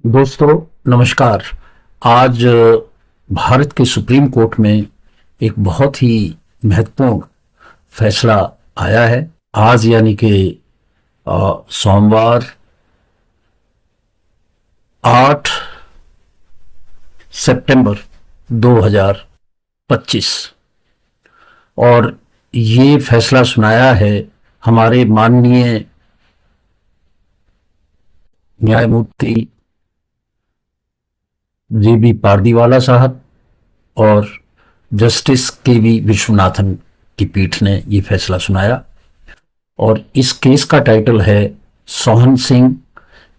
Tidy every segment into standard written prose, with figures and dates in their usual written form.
दोस्तों नमस्कार। आज भारत के सुप्रीम कोर्ट में एक बहुत ही महत्वपूर्ण फैसला आया है। आज यानी कि सोमवार 8 सितंबर 2025 और ये फैसला सुनाया है हमारे माननीय न्यायमूर्ति जे.बी. पारदीवाला साहब और जस्टिस के.वी. विश्वनाथन की पीठ ने ये फैसला सुनाया। और इस केस का टाइटल है Sohan Singh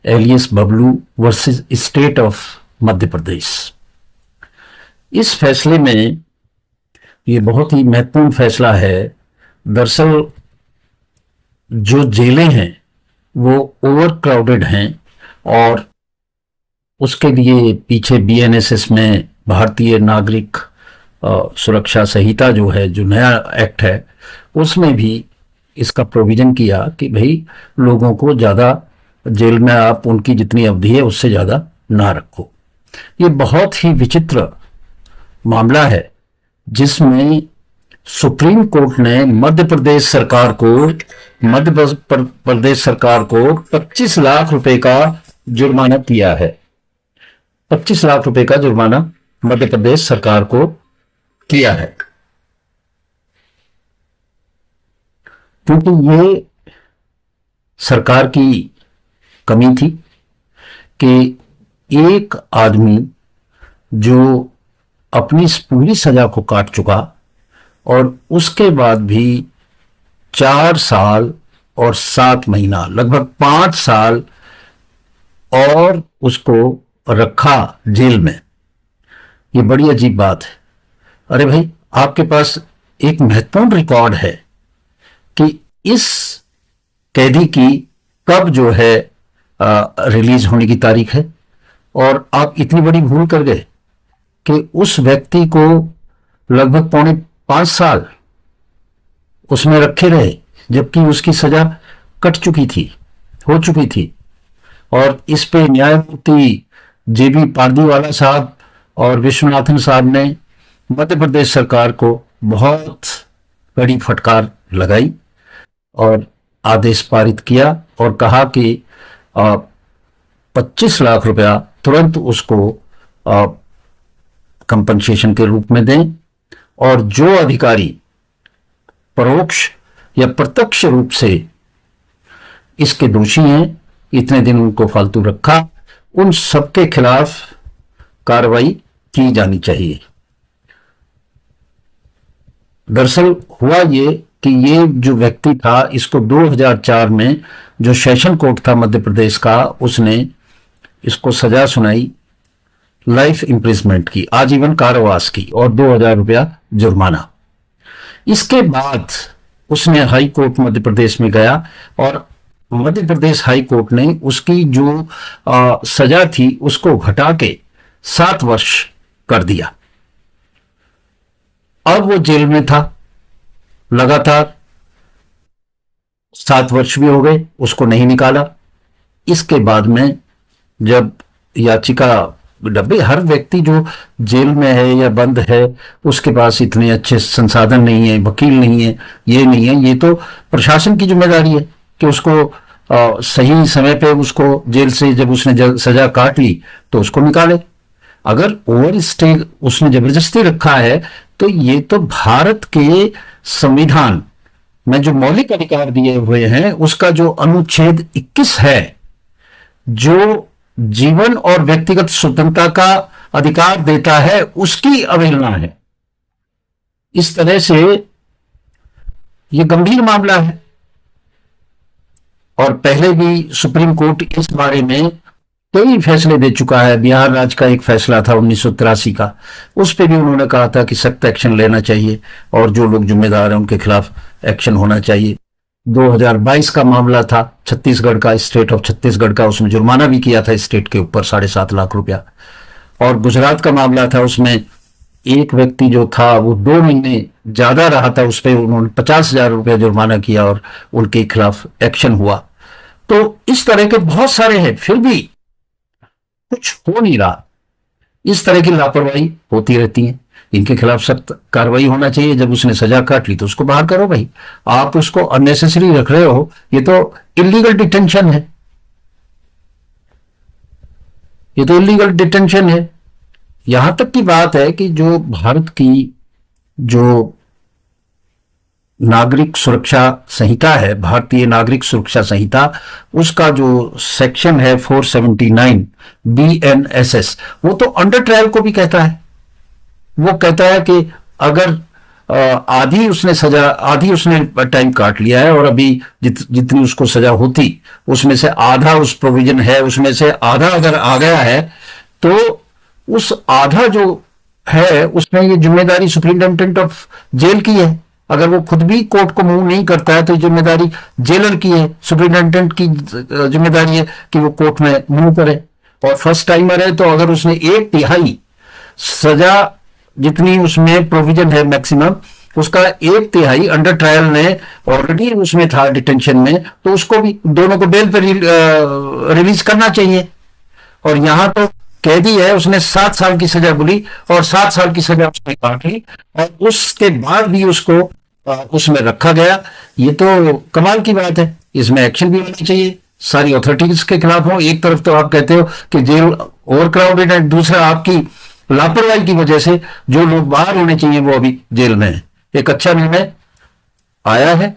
alias Bablu versus state of Madhya Pradesh. इस फैसले में ये बहुत ही महत्वपूर्ण फैसला है। दरअसल जो जेलें हैं वो ओवर क्राउडेड हैं और उसके लिए पीछे बीएनएसएस में भारतीय नागरिक सुरक्षा संहिता जो है, जो नया एक्ट है, उसमें भी इसका प्रोविजन किया कि भाई लोगों को ज़्यादा जेल में आप उनकी जितनी अवधि है उससे ज़्यादा ना रखो। ये बहुत ही विचित्र मामला है जिसमें सुप्रीम कोर्ट ने मध्य प्रदेश सरकार को 25 लाख रुपए का जुर्माना किया है। 25 लाख रुपए का जुर्माना मध्य प्रदेश सरकार को किया है, क्योंकि ये सरकार की कमी थी कि एक आदमी जो अपनी पूरी सजा को काट चुका और उसके बाद भी 4 साल और 7 महीना लगभग 5 साल और उसको रखा जेल में, ये बड़ी अजीब बात है। अरे भाई, आपके पास एक महत्वपूर्ण रिकॉर्ड है कि इस कैदी की कब जो है रिलीज होने की तारीख है, और आप इतनी बड़ी भूल कर गए कि उस व्यक्ति को लगभग 5 साल उसमें रखे रहे, जबकि उसकी सजा कट चुकी थी, हो चुकी थी। और इस पे न्यायमूर्ति जे.बी. पारदीवाला साहब और विश्वनाथन साहब ने मध्य प्रदेश सरकार को बहुत बड़ी फटकार लगाई और आदेश पारित किया और कहा कि 25 लाख रुपया तुरंत उसको कंपनसेशन के रूप में दें, और जो अधिकारी परोक्ष या प्रत्यक्ष रूप से इसके दोषी हैं, इतने दिन उनको फालतू रखा, उन सबके खिलाफ कार्रवाई की जानी चाहिए। दरअसल हुआ ये कि ये जो व्यक्ति था, इसको 2004 में जो सेशन कोर्ट था मध्य प्रदेश का, उसने इसको सजा सुनाई लाइफ इंप्रिजमेंट की, आजीवन कारावास की, और 2000 रुपया जुर्माना। इसके बाद उसने हाई कोर्ट मध्य प्रदेश में गया और मध्य प्रदेश हाई कोर्ट ने उसकी जो सजा थी उसको घटा के 7 वर्ष कर दिया। अब वो जेल में था लगातार, 7 वर्ष भी हो गए, उसको नहीं निकाला। इसके बाद में जब याचिका डब्बे, हर व्यक्ति जो जेल में है या बंद है उसके पास इतने अच्छे संसाधन नहीं है, वकील नहीं है, ये नहीं है, ये तो प्रशासन की जिम्मेदारी है कि उसको सही समय पे उसको जेल से जब उसने सजा काट ली तो उसको निकाले। अगर ओवर स्टे उसने जबरदस्ती रखा है तो ये तो भारत के संविधान में जो मौलिक अधिकार दिए हुए हैं उसका जो अनुच्छेद 21 है, जो जीवन और व्यक्तिगत स्वतंत्रता का अधिकार देता है, उसकी अवहेलना है। इस तरह से यह गंभीर मामला है और पहले भी सुप्रीम कोर्ट इस बारे में कई फैसले दे चुका है। बिहार राज्य का एक फैसला था 1983 का, उस पर भी उन्होंने कहा था कि सख्त एक्शन लेना चाहिए और जो लोग जिम्मेदार हैं उनके खिलाफ एक्शन होना चाहिए। 2022 का मामला था छत्तीसगढ़ का, स्टेट ऑफ छत्तीसगढ़ का, उसमें जुर्माना भी किया था स्टेट के ऊपर 7.5 लाख रुपया। और गुजरात का मामला था, उसमें एक व्यक्ति जो था वो 2 महीने ज्यादा रहा था, उस पर उन्होंने 50,000 रुपया जुर्माना किया और उनके खिलाफ एक्शन हुआ। तो इस तरह के बहुत सारे हैं। फिर भी कुछ हो नहीं रहा। इस तरह की लापरवाही होती रहती है। इनके खिलाफ सख्त कार्रवाई होना चाहिए। जब उसने सजा काट ली तो उसको बाहर करो भाई। आप उसको अननेसेसरी रख रहे हो, ये तो इलीगल डिटेंशन है, ये तो इलीगल डिटेंशन है। यहां तक की बात है कि जो भारत की जो नागरिक सुरक्षा संहिता है, भारतीय नागरिक सुरक्षा संहिता, उसका जो सेक्शन है 479 BNSS, वो तो अंडर ट्रायल को भी कहता है। वो कहता है कि अगर आधी उसने सजा, आधी उसने टाइम काट लिया है और अभी जितनी उसको सजा होती उसमें से आधा उस प्रोविजन है, उसमें से आधा अगर आ गया है तो उस आधा जो है उसमें ये जिम्मेदारी सुप्रिंटेंडेंट ऑफ जेल की है। अगर वो खुद भी कोर्ट को मूव नहीं करता है तो जिम्मेदारी जेलर की है, सुप्रिंटेंडेंट की जिम्मेदारी है कि वो कोर्ट में मूव करे। और फर्स्ट टाइमर है तो अगर उसने 1/3 सजा जितनी उसमें प्रोविजन है मैक्सिमम, उसका 1/3 अंडर ट्रायल ने ऑलरेडी उसमें था डिटेंशन में, तो उसको भी दोनों को बेल पर रिलीज करना चाहिए। और यहां तो कैदी है, उसने 7 साल की सजा बोली और 7 साल की सजा उसने काट ली और उसके बाद भी उसको उसमें रखा गया। ये तो कमाल की बात है। इसमें एक्शन भी होना चाहिए, सारी अथॉरिटीज के खिलाफ हो। एक तरफ तो आप कहते हो कि जेल ओवर क्राउडेड है, दूसरा आपकी लापरवाही की वजह से जो लोग बाहर होने चाहिए वो अभी जेल में है। एक अच्छा निर्णय आया है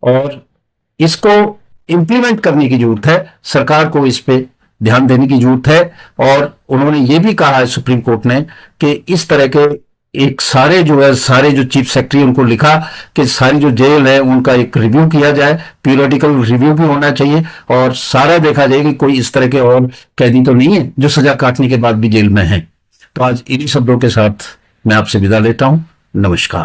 और इसको इंप्लीमेंट करने की जरूरत है। सरकार को इस पे ध्यान देने की जरूरत है। और उन्होंने ये भी कहा है सुप्रीम कोर्ट ने कि इस तरह के एक सारे जो चीफ सेक्रेटरी उनको लिखा कि सारी जो जेल है उनका एक रिव्यू किया जाए, पीरियडिकल रिव्यू भी होना चाहिए और सारा देखा जाए कि कोई इस तरह के और कैदी तो नहीं है जो सजा काटने के बाद भी जेल में है। तो आज इन्हीं शब्दों के साथ मैं आपसे विदा लेता हूं। नमस्कार।